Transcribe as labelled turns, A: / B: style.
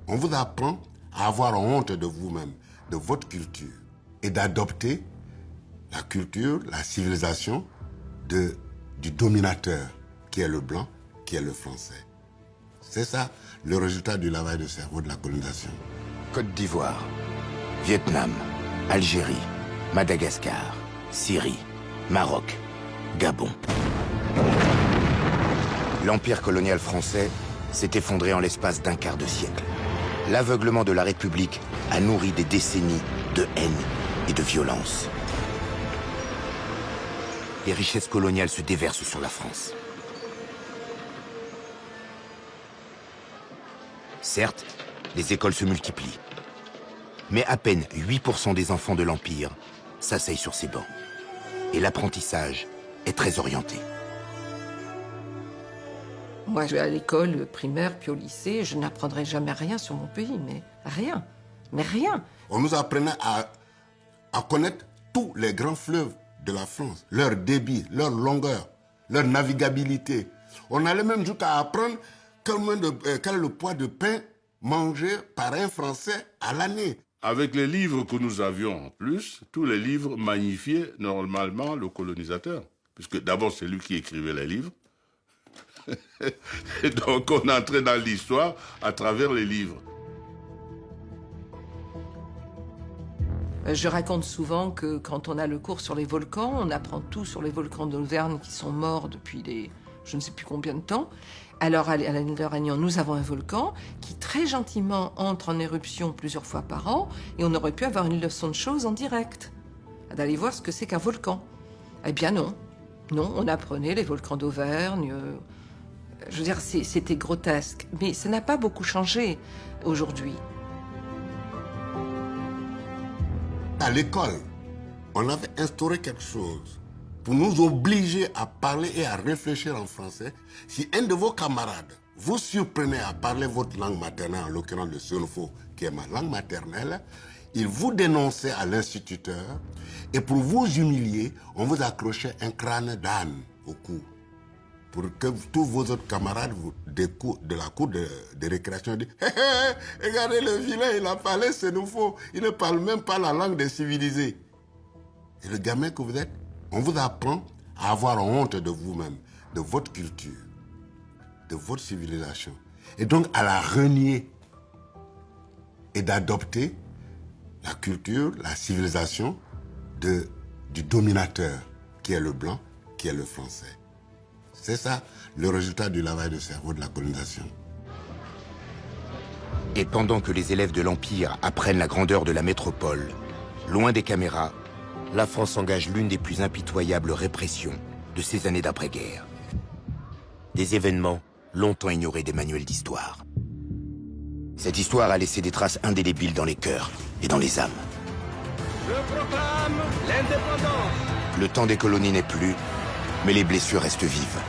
A: On vous apprend à avoir honte de vous-même, de votre culture, et d'adopter la culture, la civilisation du dominateur, qui est le blanc, qui est le français. C'est ça le résultat du lavage de cerveau de la colonisation.
B: Côte d'Ivoire, Vietnam, Algérie, Madagascar, Syrie, Maroc, Gabon. L'empire colonial français s'est effondré en l'espace d'un quart de siècle. L'aveuglement de la République a nourri des décennies de haine et de violence. Les richesses coloniales se déversent sur la France. Certes, les écoles se multiplient. Mais à peine 8% des enfants de l'Empire s'asseyent sur ces bancs. Et l'apprentissage est très orienté.
C: Moi, je vais à l'école primaire, puis au lycée, je n'apprendrai jamais rien sur mon pays, mais rien. Mais rien.
A: On nous apprenait à connaître tous les grands fleuves de la France, leur débit, leur longueur, leur navigabilité. On allait même jusqu'à apprendre quel est le poids de pain mangé par un Français à l'année.
D: Avec les livres que nous avions en plus, tous les livres magnifiaient normalement le colonisateur. Puisque d'abord, c'est lui qui écrivait les livres. Et donc, on entrait dans l'histoire à travers les livres.
C: Je raconte souvent que quand on a le cours sur les volcans, on apprend tout sur les volcans d'Auvergne qui sont morts depuis je ne sais plus combien de temps. Alors, à l'île de Réunion, nous avons un volcan qui très gentiment entre en éruption plusieurs fois par an et on aurait pu avoir une leçon de choses en direct, d'aller voir ce que c'est qu'un volcan. Eh bien non. Non, on apprenait les volcans d'Auvergne. Je veux dire, c'était grotesque. Mais ça n'a pas beaucoup changé aujourd'hui.
A: À l'école, on avait instauré quelque chose pour nous obliger à parler et à réfléchir en français. Si un de vos camarades vous surprenait à parler votre langue maternelle, en l'occurrence le Senufo, qui est ma langue maternelle, il vous dénonçait à l'instituteur et pour vous humilier, on vous accrochait un crâne d'âne au cou. Pour que tous vos autres camarades de la cour de récréation disent hey, hey, regardez le vilain, il a parlé Senufo, il ne parle même pas la langue des civilisés. Et le gamin que vous êtes, on vous apprend à avoir honte de vous-même, de votre culture, de votre civilisation. Et donc à la renier et d'adopter la culture, la civilisation du dominateur, qui est le blanc, qui est le français. C'est ça le résultat du lavage de cerveau de la colonisation.
B: Et pendant que les élèves de l'Empire apprennent la grandeur de la métropole, loin des caméras, la France engage l'une des plus impitoyables répressions de ces années d'après-guerre. Des événements longtemps ignorés des manuels d'histoire. Cette histoire a laissé des traces indélébiles dans les cœurs et dans les âmes.
E: Je proclame l'indépendance.
B: Le temps des colonies n'est plus, mais les blessures restent vives.